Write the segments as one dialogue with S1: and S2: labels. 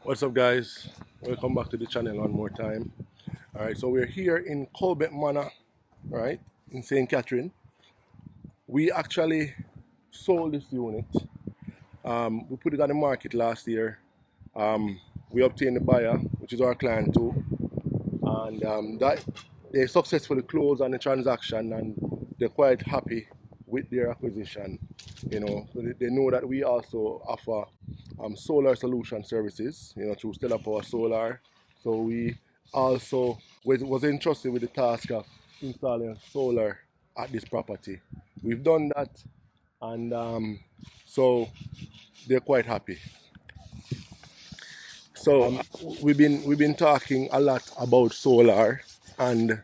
S1: What's up, guys? Welcome back to the channel one more time. Alright, so we're here in Colbeck Manor, right, in St. Catherine. We actually sold this unit. We put it on the market last year. We obtained the buyer, which is our client too, and that they successfully closed on the transaction, and they're quite happy with their acquisition. They know that we also offer solar solution services, through Stellar Power Solar. So we also was entrusted with the task of installing solar at this property. We've done that, and so they're quite happy. So we've been talking a lot about solar, and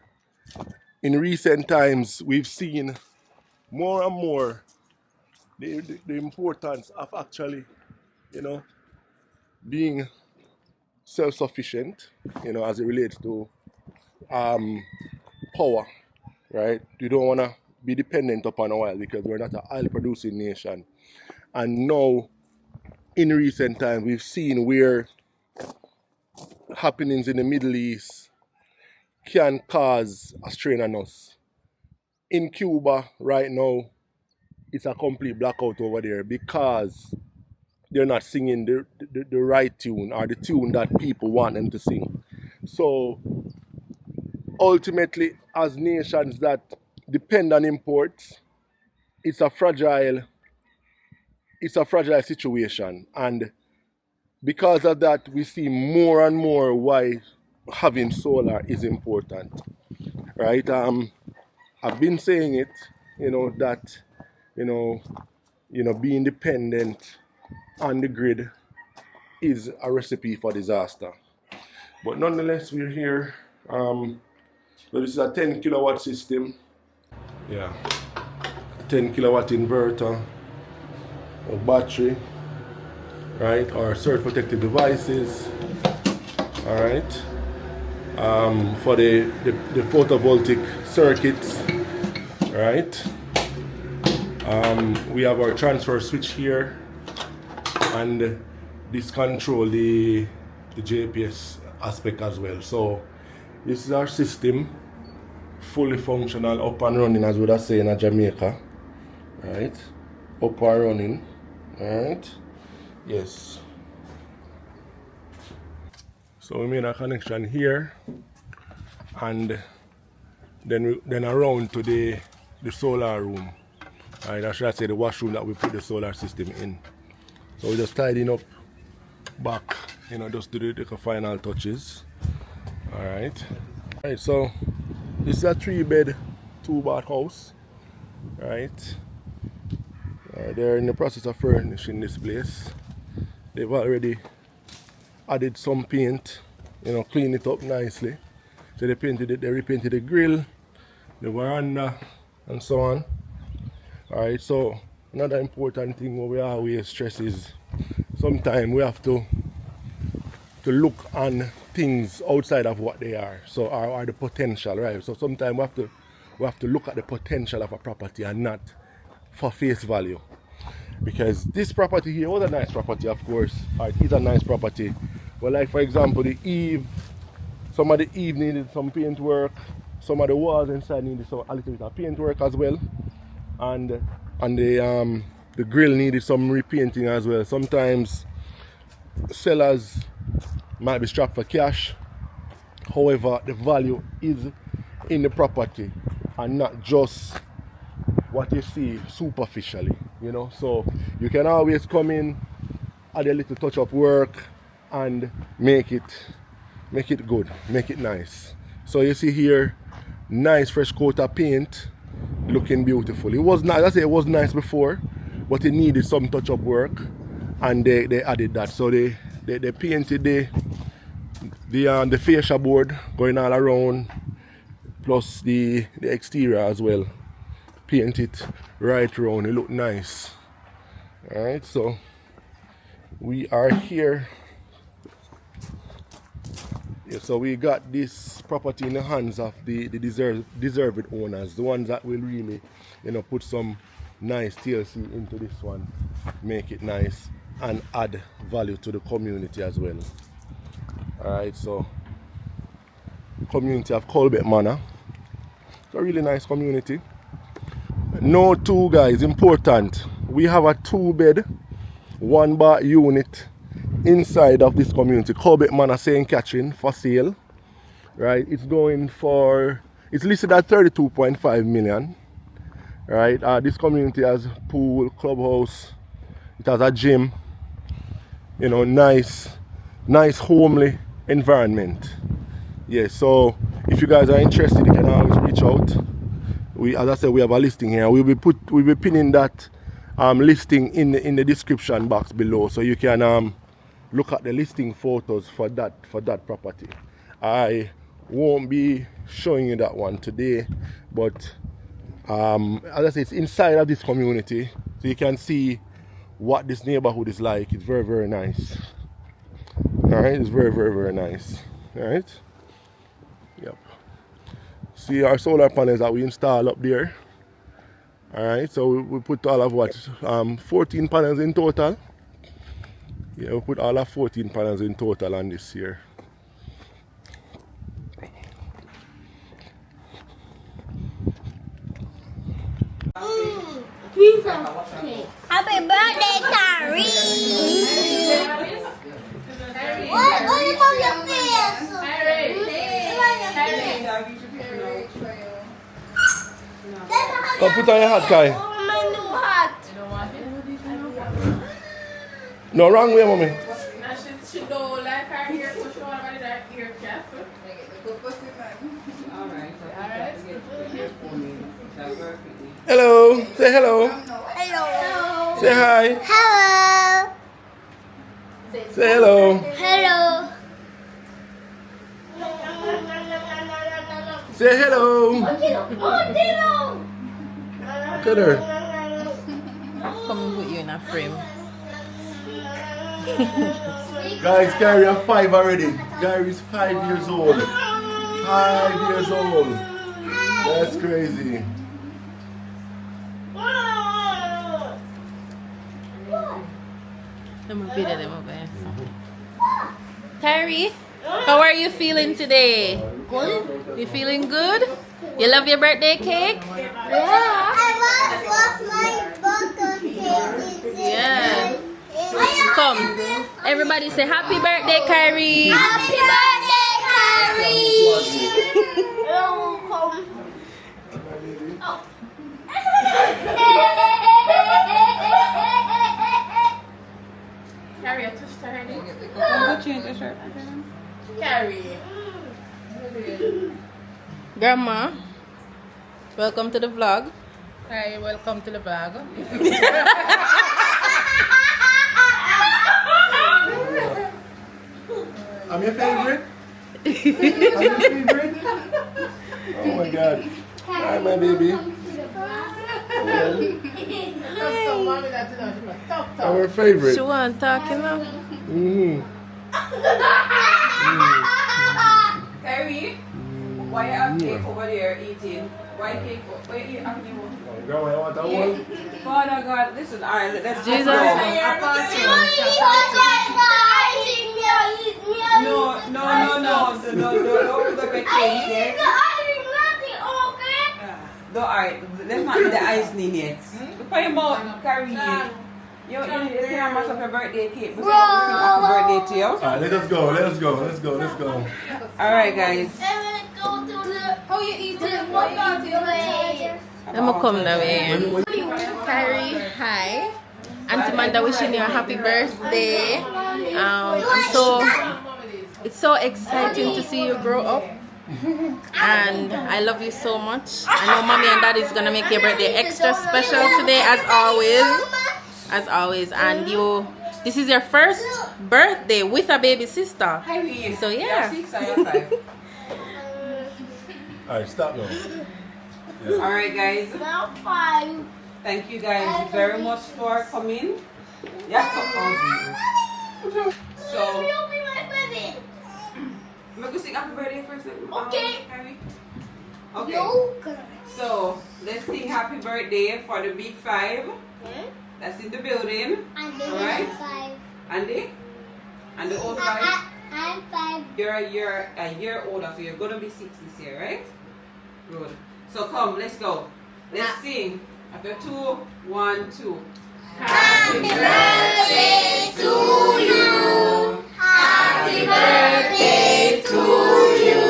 S1: in recent times we've seen more and more the importance of actually, being self-sufficient, as it relates to power, right? You don't want to be dependent upon oil because we're not an oil-producing nation. And now, in recent times, we've seen where happenings in the Middle East can cause a strain on us. In Cuba, right now, it's a complete blackout over there because they're not singing the right tune, or the tune that people want them to sing. So ultimately, as nations that depend on imports, it's a fragile situation. And because of that, we see more and more why having solar is important, right? I've been saying it, that being dependent on the grid is a recipe for disaster. But nonetheless, we're here. So this is a 10 kilowatt system. Yeah, 10 kilowatt inverter, a battery, right? Or surge protected devices. All right. For the photovoltaic circuits, right? We have our transfer switch here, and this control the GPS aspect as well. So this is our system, fully functional, up and running, as would I say in Jamaica, right? Up and running, right? Yes. So we made a connection here, and then around to the solar room, right? Or should I say the washroom that we put the solar system in. So we're just tidying up back, just to do the final touches. Alright. Right, so this is a 3-bed, 2-bath house. Right. They're in the process of furnishing this place. They've already added some paint, clean it up nicely. So they repainted the grill, the veranda, and so on. Alright, so another important thing what we always stress is sometimes we have to look on things outside of what they are. So are the potential, right? So sometimes we have to look at the potential of a property and not for face value. Because this property here was a nice property, of course. It is a nice property. But like, for example, some of the eve needed some paint work. Some of the walls inside needed a little bit of paint work as well. And the grill needed some repainting as well. Sometimes sellers might be strapped for cash. However, the value is in the property and not just what you see superficially, So you can always come in, add a little touch up work, and make it good, make it nice. So you see here, nice fresh coat of paint, looking beautiful. It was nice. I say it was nice before, but it needed some touch up work, and they added that. So they painted the fascia board going all around, plus the exterior as well. Paint it right around. It looked nice. Alright, so we are here. Yeah, so we got this property in the hands of the deserved owners, the ones that will really, put some nice TLC into this one, make it nice, and add value to the community as well. Alright, so community of Colbeck Manor. It's a really nice community. No two guys, important. We have a 2-bed, 1-bath unit inside of this community. Colbeck Manor St. Catherine for sale. Right, it's going for, it's listed at 32.5 million. Right, this community has pool, clubhouse, it has a gym, you know, nice homely environment. Yeah, so if you guys are interested, you can always reach out. As I said, we have a listing here. We'll be pinning that listing in the description box below, so you can look at the listing photos for that property. I won't be showing you that one today, but as I said, it's inside of this community, so you can see what this neighborhood is like. It's very, very nice. Alright, it's very, very, very nice. Alright. Yep. See our solar panels that we install up there. Alright, so we put all of what? 14 panels in total. Yeah, we put all of 14 panels in total on this here.
S2: Happy birthday, Kyrie! What is on your face?
S1: Come put on your hat, Kai.
S2: My new hat.
S1: No, wrong way, mommy.
S3: She don't like her hair, so she want to that ear cap. Alright.
S1: Hello. Say hello.
S2: Hello.
S1: Say hi.
S2: Hello.
S1: Say hello.
S2: Hello.
S1: Say hello. Look at her.
S3: Come and put you in a frame.
S1: Guys, Gary is 5 already. Gary's 5 years old. 5 years old. That's crazy.
S3: Let me video them over here. Kyrie, how are you feeling today?
S2: Good.
S3: You feeling good? You love your birthday cake?
S2: Yeah. I want my birthday cake.
S3: Yeah. Come, everybody say happy birthday, Kyrie.
S2: Happy birthday, Kyrie. Come.
S3: Carrie, I touched her head.
S4: Change the shirt.
S3: Carrie. Grandma, welcome to the vlog.
S4: Hi, welcome to the vlog.
S1: I'm your favorite. I'm your favorite. Oh my God. Hi, my baby. I'm her favorite.
S3: She want talking now.
S4: Kyrie, why you have cake over there eating? Why cake? Why you eating?
S1: Grandma, you want that one?
S4: Father God, listen, alright, let's
S3: Jesus.
S4: go. No, don't put up a cake. No, alright, let's not do the icing yet. Put your mouth, Kyrie. You can't mess up your birthday cake before we sing happy birthday to you.
S1: Alright, let us go.
S4: Alright, guys.
S2: How you eating?
S3: Let me come that way. Kyrie, hi. Auntie Manda wishing you a happy birthday. It's so exciting to see you grow up. And I love you so much. I know mommy and daddy is gonna make your birthday extra special today, as always. And this is your first birthday with a baby sister. So yeah.
S1: Alright, stop now.
S4: Alright, guys. Thank you guys very much for coming. Yeah, so I'm going to sing happy birthday first.
S2: Okay.
S4: Okay. So let's sing happy birthday for the big 5. That's in the building. Alright. And the old 5.
S2: I'm 5.
S4: You're a year older, so you're gonna be 6 this year, right? Good. So come, let's go. Let's sing. After 2, 1, 2.
S2: Happy birthday to you. Happy birthday to you.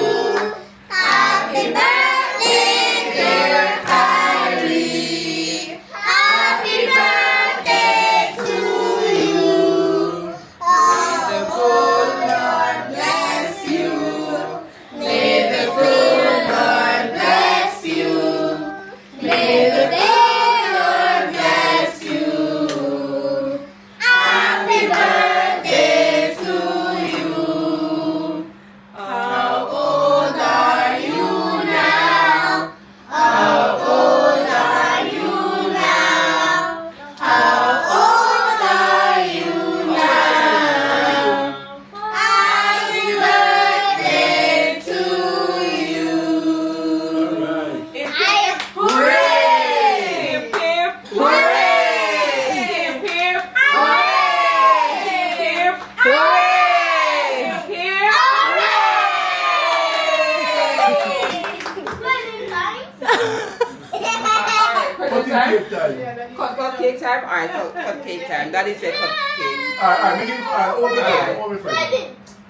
S2: Happy birthday, dear Kyrie. Happy birthday to you. May the good Lord bless you. May the good Lord bless you. May the good Lord bless you. Happy birthday to you. How old are you now? How old are you now? How old are you now? Happy birthday to you.
S1: Alright.
S4: Hooray! Hip, hip. Hooray! Hip, hip. Hooray! Hip, hooray! Hip,
S1: Cutting cake time.
S4: Cut cake time? Alright, cut cake time. That is a cut cake.
S1: Alright, make it open it. Open it first.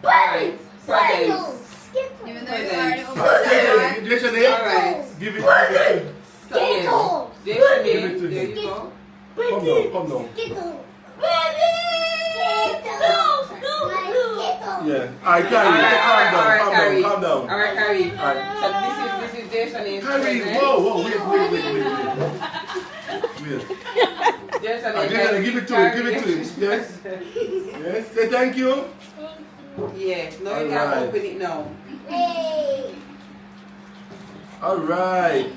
S4: Alright, presents.
S2: Even
S4: Presents.
S1: Jason, eh?
S4: Alright.
S1: Give it to
S4: Skittles. Jason, there you go.
S1: Come down. Yeah. Alright, Carrie, calm down.
S4: Alright, Carrie.
S1: Alright.
S4: So this is Jason's
S1: Carrie,
S4: present.
S1: whoa, wait.
S4: Jason,
S1: Jason, give it to him. Yes. Yes, say thank you.
S4: Yes, no, you can't
S1: Alright.
S4: open it now.
S1: Alright.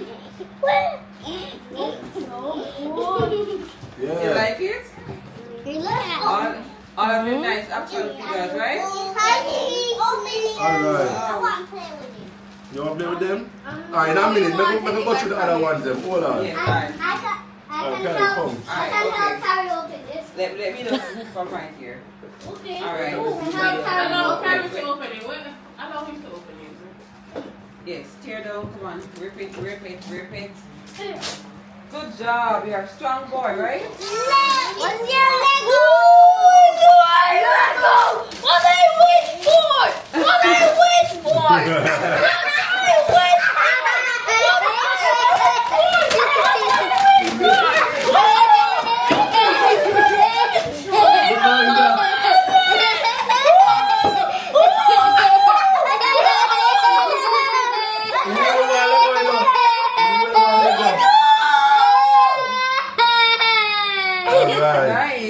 S4: You
S1: Yeah.
S4: like it? All of the nice action figures, right?
S1: Alright. You want to play with them? Alright, in a minute. Make me go through the other ones. Them. Hold on.
S4: Yes, alright. Let me know from right here. Alright. Yes, tear down, come on. Rip it. Good job, you're a strong boy, right?
S2: What's your Lego? Lego! What I wish for? What I wish for?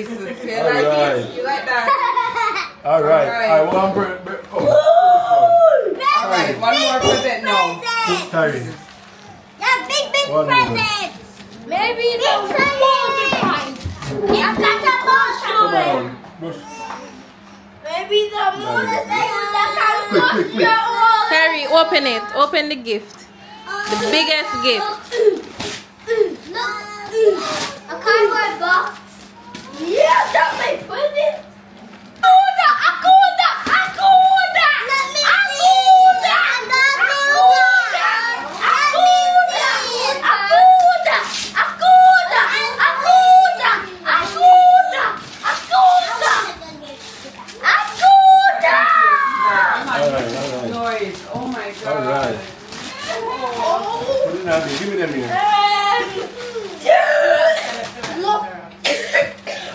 S4: Nice. You like that?
S1: Alright. I want
S4: Alright, one more present now.
S1: Carrie.
S2: Big
S1: One
S2: presents. Maybe the multiplied. I've got a
S1: Come
S2: motion.
S1: on. Push.
S2: Maybe the moon is
S1: Quick.
S3: Carrie, open it. Open the gift. The biggest gift.
S2: A cardboard box. Yeah, that's my present. Akuda! Let me
S1: Alright.
S4: Noise. Oh my god.
S1: Alright. Put it down here. Give me them here.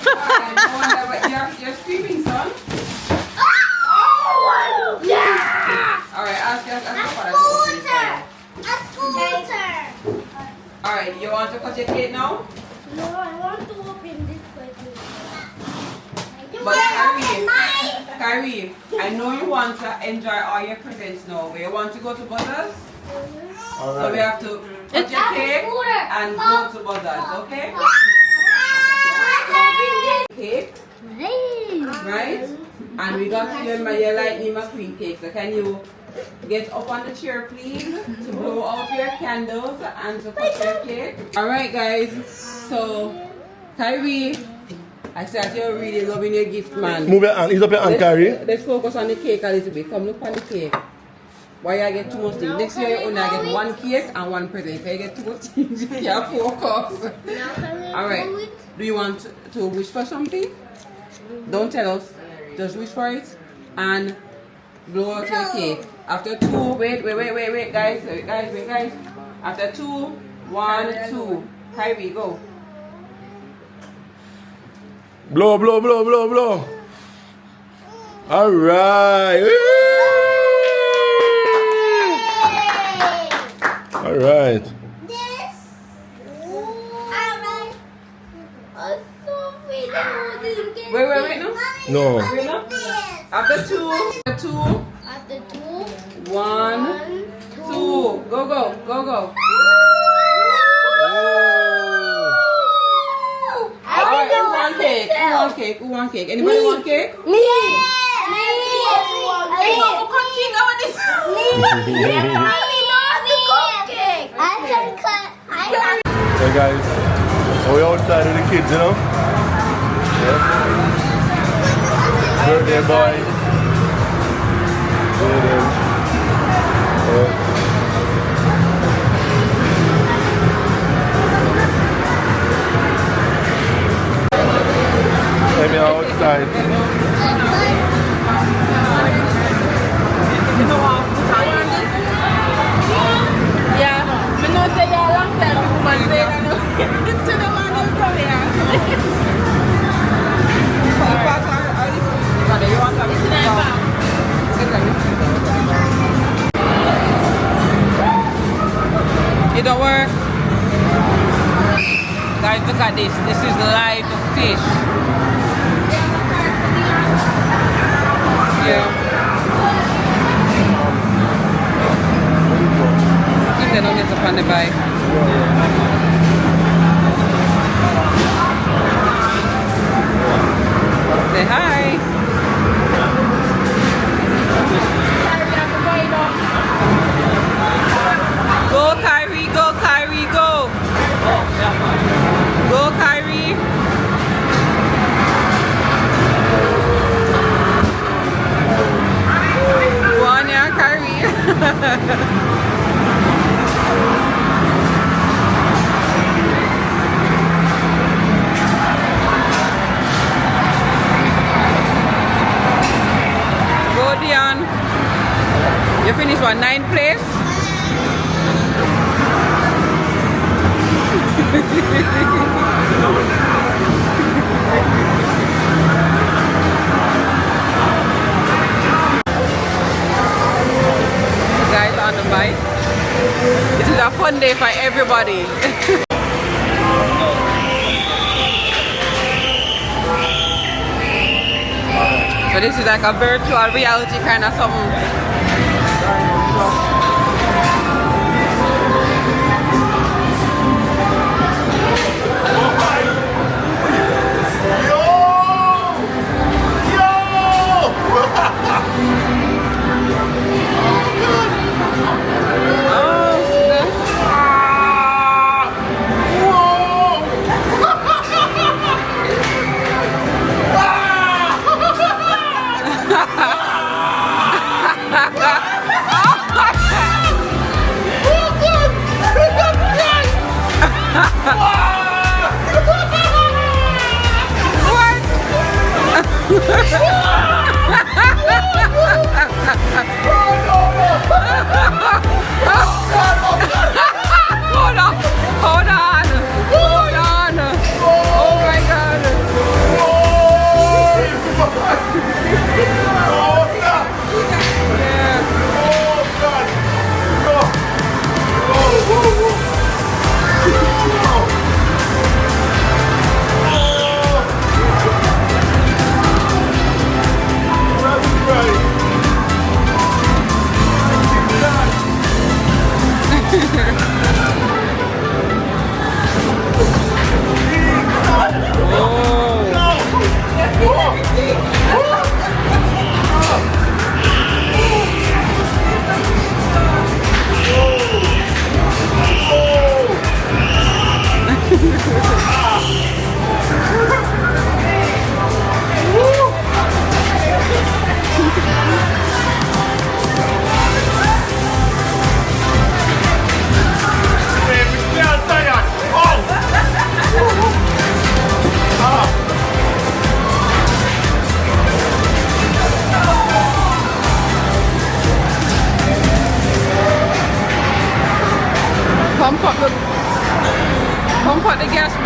S4: Alright, no wonder, but you're screaming, son. Alright, ask your father to open it for you. Alright, you want to cut your cake now?
S2: No, I want to open this present.
S4: But Kyrie, I know you want to enjoy all your presents now, but you want to go to Buzzers? So we have to cut your cake and go to Buzzers, okay? Cake, right? And we got you your Lightning McQueen cake. So can you get up on the chair, please, to blow out your candles and to cut your cake? Alright guys, so Kyrie, I said you're really loving your gift, man.
S1: Move your hand. Ease up your hand, Carrie.
S4: Let's focus on the cake a little bit. Come look on the cake. Why I get too much things? Next year you only get one cake and one present. If I get too much things, you can't focus. Alright. Do you want to wish for something? Don't tell us. Just wish for it and blow out your cake. After 2, wait, guys. After 2, 1, 2. Kyrie, go.
S1: Blow. All right. All right.
S4: Wait, no.
S1: No.
S4: After 2, 1, 2. Go. Alright, who want cake? Anybody want cake?
S2: Me.
S1: Hey guys, we outside with the kids, you know? Yeah. Birthday boy. Let me outside.
S3: Yeah, I know say you're a long time woman say that no. It's the one who's from here.
S4: It don't work. Guys, look at this. This is live fish. Yeah. If they don't get up on the bike. Say hi. Go Kyrie, go. Go Kyrie. Go on, yeah, Kyrie. Go Dion. You finished what, 9th place? Guys on the bike. This is a fun day for everybody. So this is like a virtual reality kind of something. What?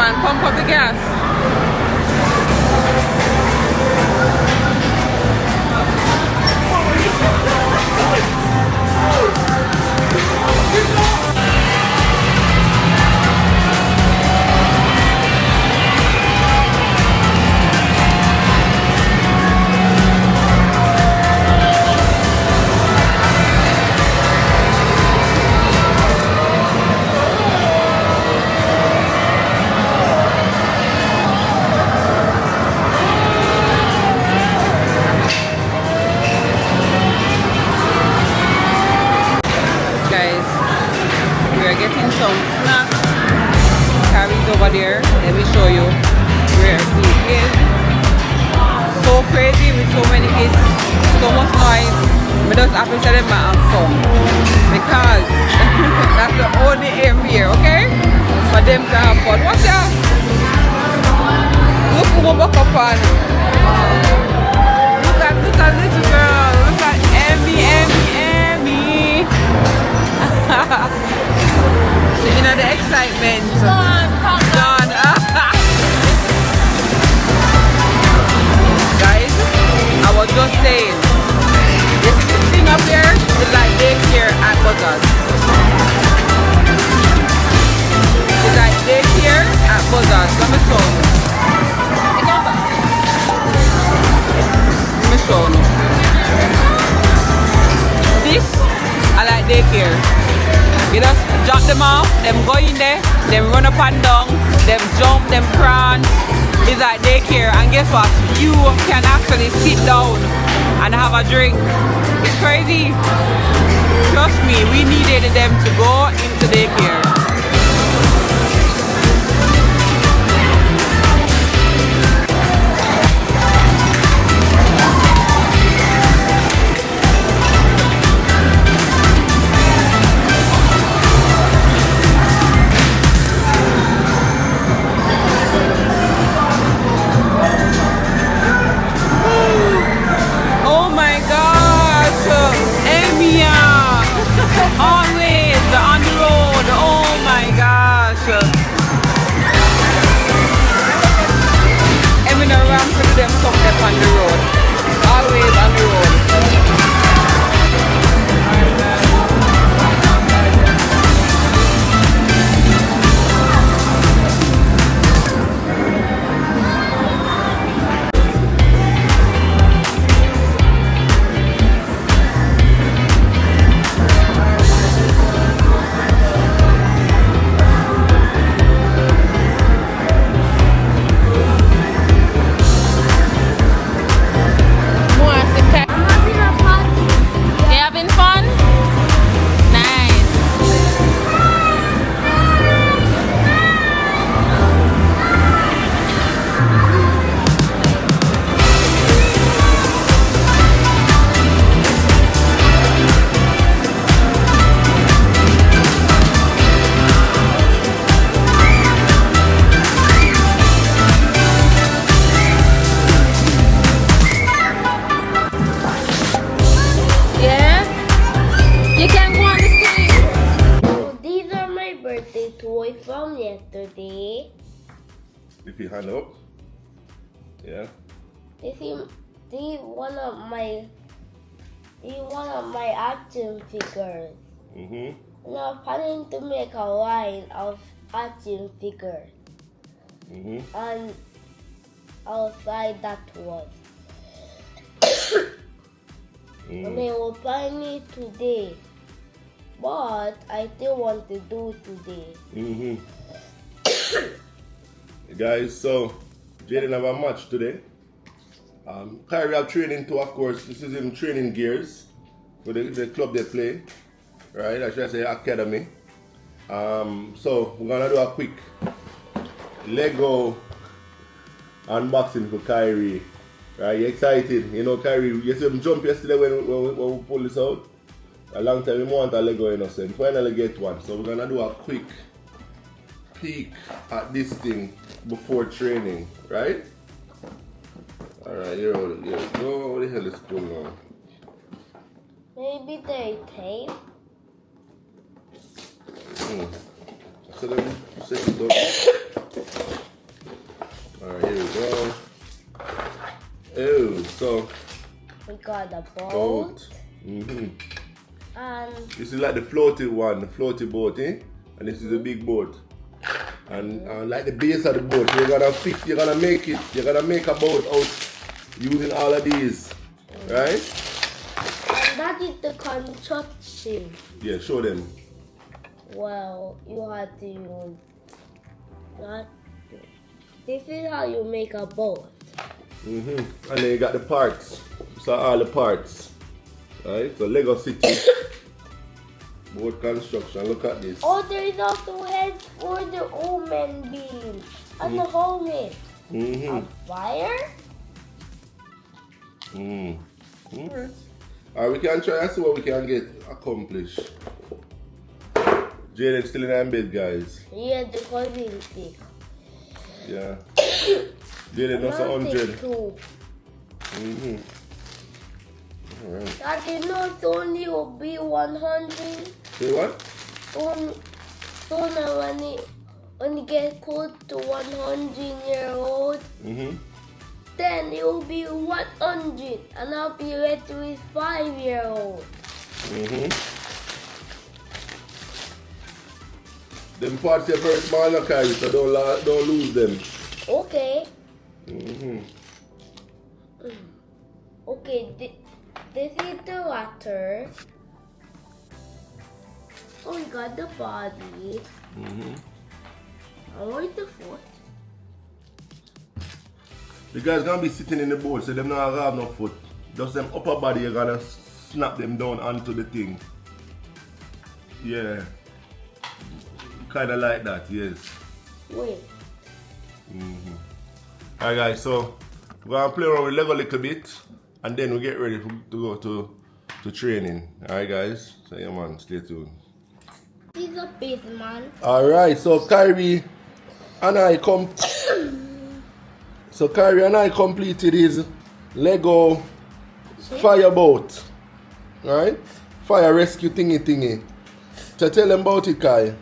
S4: man. Pump up the gas. Guys, we are getting some snacks. Carrie's over there. Let me show you where he is. So crazy with so many kids, so much noise. We just have to tell them I have fun because that's the only aim here, okay? For them to have fun. Watch out! Look who we buck up on. Look at little girl. Look at Emmy. You know the excitement. Gone. Guys, I was just saying, this thing up here is like daycare at Buzzards. It's like daycare at Buzzards. Let me show you. Let me show you. This, I like daycare. You just drop them off, them go in there, them run up and down, them jump, them prance. It's like daycare, and guess what? You can actually sit down and have a drink. It's crazy. Trust me, we needed them to go into daycare. Always on the road, oh my gosh. I'm in a ramp for them something on the road. Always on the road.
S2: From yesterday.
S1: If you hand up, yeah.
S2: This is one of my action figures. And I'm planning to make a line of action figures. And outside that was. And they were planning it today. But I still want to do today.
S1: Guys, so Jaden have a match today. Kyrie have training too, of course. This is in training gears for the club they play. Right, I should say academy. So we're gonna do a quick Lego unboxing for Kyrie. Right, you excited? You know, Kyrie, you see him jump yesterday when we pulled this out. A long time we want a Lego innocent. Finally get one. So we're gonna do a quick peek at this thing before training, right? Alright, here we go. What the hell is going on?
S2: Maybe they tape.
S1: So let me set it up. Alright, here we go. Oh, so
S2: we got the boat.
S1: boat. Mm-hmm.
S2: And
S1: This is like the floaty one, the floaty boat, eh? And this is a big boat. And like the base of the boat, you're gonna make a boat out using all of these, right?
S2: And that is the construction.
S1: Yeah, show them.
S2: Well, you have to use that. This is how you make a boat.
S1: And then you got the parts. So all the parts, right? So Lego City, boat construction. Look at this.
S2: Oh, there is also heads for the omen beam and the helmet. A fire?
S1: Alright. Alright, we can try and see what we can get accomplished. Jaden's still in bed, guys.
S2: Yeah, the cousin sick.
S1: Yeah. Jaden knows 100. Alright.
S2: That you know it's only will be 100.
S1: Say what?
S2: Sooner when you get close to 100-year-old, then it will be 100 and I'll be ready with 5-year-old.
S1: Them parts are very small, okay, so don't lose them.
S2: Okay. Okay, this is the water. Oh, we got the body. And where's the foot?
S1: The guys gonna be sitting in the boat, so them not have no foot. Just them upper body, you're gonna snap them down onto the thing. Yeah. Kinda like that, yes.
S2: Wait.
S1: Alright guys, so we're gonna play around with Lego a little bit and then we get ready to go to training. Alright guys, so yeah man, stay tuned.
S2: He's a big man.
S1: Alright, so Kyrie and I completed his Lego fireboat. Right? Fire rescue thingy. So tell them about it, Kai.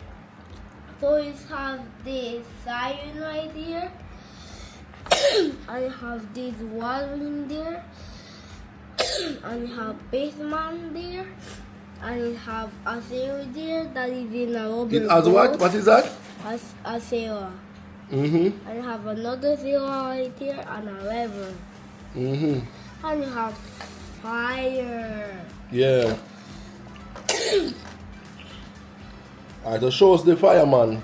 S2: So it has this siren right here. I have this wall in there. And I have basement there. And I have a sailor there that is in a rubber
S1: It has what? What is that?
S2: A sailor. And I have another sailor right here and a river. And you have fire.
S1: Yeah. Alright, so show us the fireman.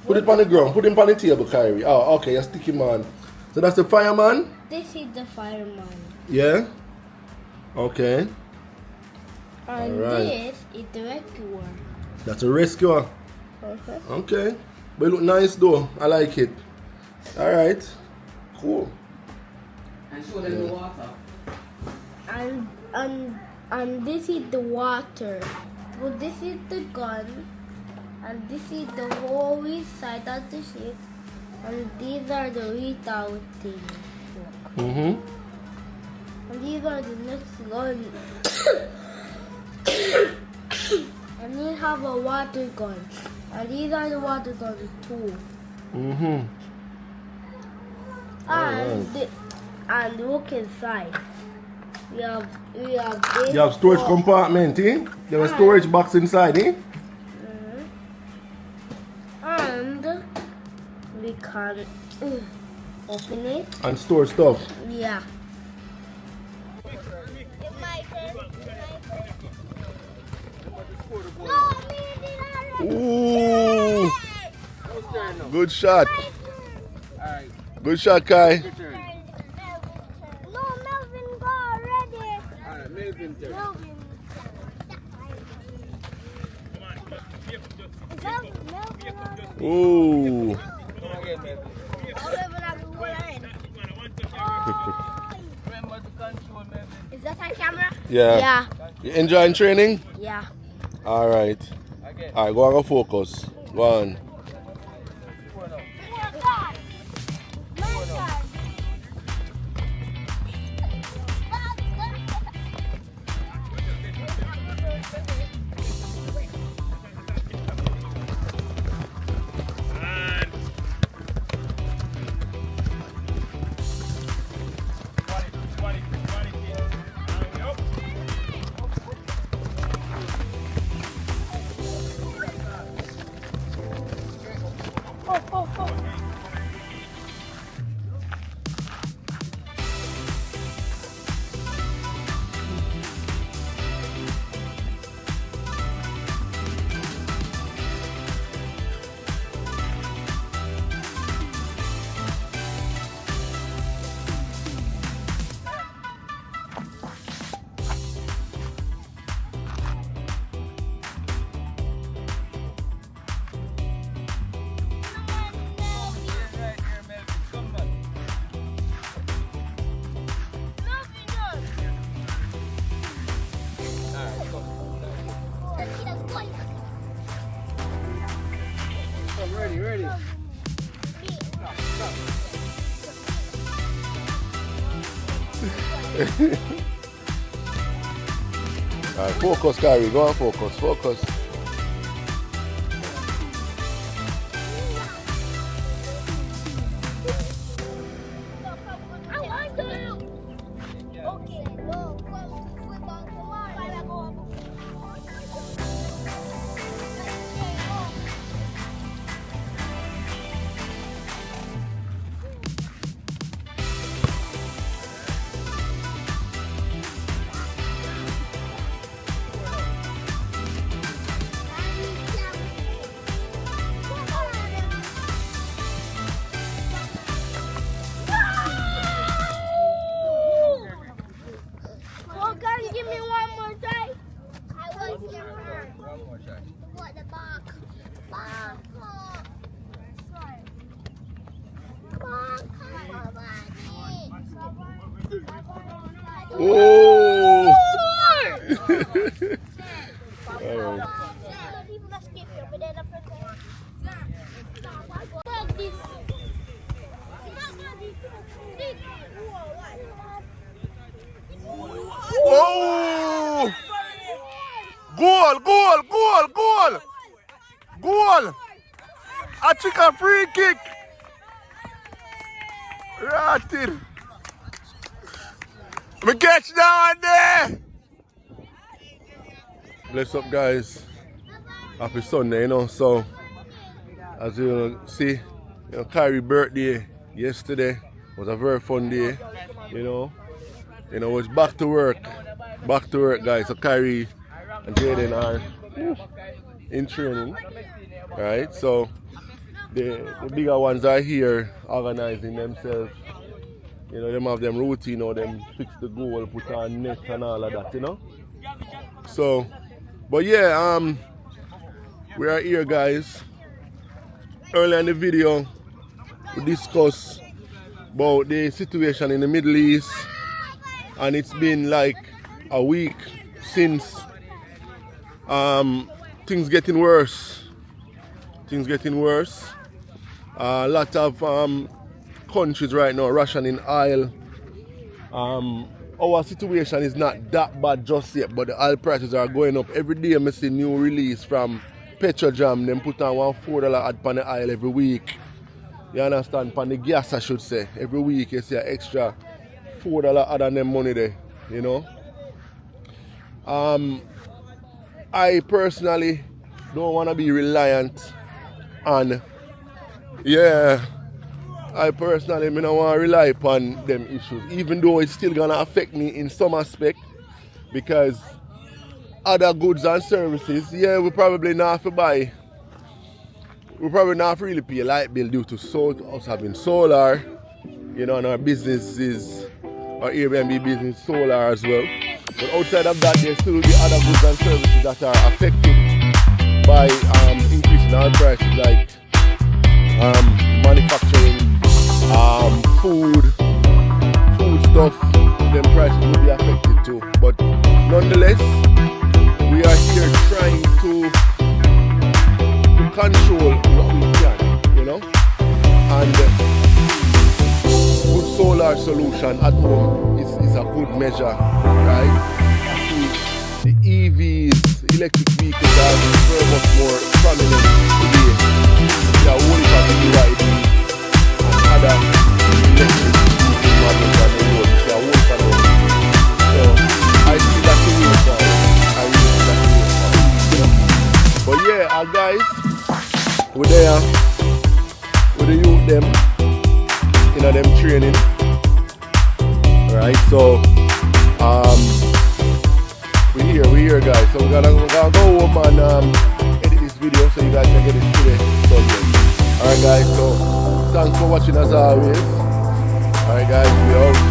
S1: Put it on the ground. Put him on the table, Kyrie. Oh, okay, you stick him on. So that's the fireman?
S2: This is the fireman.
S1: Yeah? Okay.
S2: And
S1: Alright.
S2: this is the rescuer.
S1: That's a rescuer. Okay. But it look nice though. I like it. Alright. Cool.
S4: And show them the water.
S2: And this is the water. So this is the gun. And this is the whole side of the ship. And these are the readout things. And these are the next gun. And we have a water gun. And these are the water guns too. And look inside. We have this.
S1: You have storage compartment, eh? There was storage box inside, eh?
S2: And we can open it.
S1: And store stuff.
S2: Yeah.
S1: Ooh. Good shot. Good shot, Kai.
S2: No, Melvin got already.
S5: Alright, Melvin turn.
S1: Ooh.
S5: Remember to control, Melvin.
S2: Is that our camera?
S1: Yeah.
S2: Yeah.
S1: You enjoying training?
S2: Yeah.
S1: Alright.
S5: Again.
S1: Alright, go on, go focus. Go on. Alright, focus, Kyrie. Go on, focus. Focus.
S2: I want to. Okay, no. Football, come on. Well, can you give me one more try? I was here.
S5: One more try.
S2: What the bark? Bark.
S1: Oh! Oh! Goal! Goal! Goal! Goal! Goal! A chicken free kick! Ratted! Me catch that one there! Bless up, guys. Happy Sunday, you know. So, as you see, Kyrie's birthday yesterday was a very fun day, you know. It's back to work. Back to work, guys. So Kyrie and Jaden are in training, right? So the bigger ones are here organizing themselves. Them have them routine, them fix the goal, put on net and all of that, So, but yeah, we are here, guys. Earlier in the video, we discussed about the situation in the Middle East, and it's been like a week since things getting worse. Things getting worse. A lot of countries right now rationing oil. Our situation is not that bad just yet, but the oil prices are going up. Every day I see new release from Patroen. Them put on $4 ad pan the oil every week. You understand? Pan the gas, I should say. Every week you see an extra $4 ad on them money there, I personally don't want to be reliant on, I personally don't want to rely upon them issues, even though it's still going to affect me in some aspect, because other goods and services, we probably not have to buy. We probably not have to really pay a light bill due to us having solar, and our business is, our Airbnb business solar as well. But outside of that, there still will be other goods and services that are affected by increasing oil prices, like manufacturing, food stuff. Them prices will be affected too. But nonetheless, we are here trying to control what we can, and good solar solution at home is a good measure, right? The EVs, electric vehicles, are very much more prominent today. There are only BYD and other electric vehicle models on the road. There are only so I see that's the way forward. But yeah, guys, we're there with the youth them, them training. Alright, so we here guys. So we're gonna go home and edit this video so you guys can get it today. Alright guys, so thanks for watching as always. Alright guys, we out.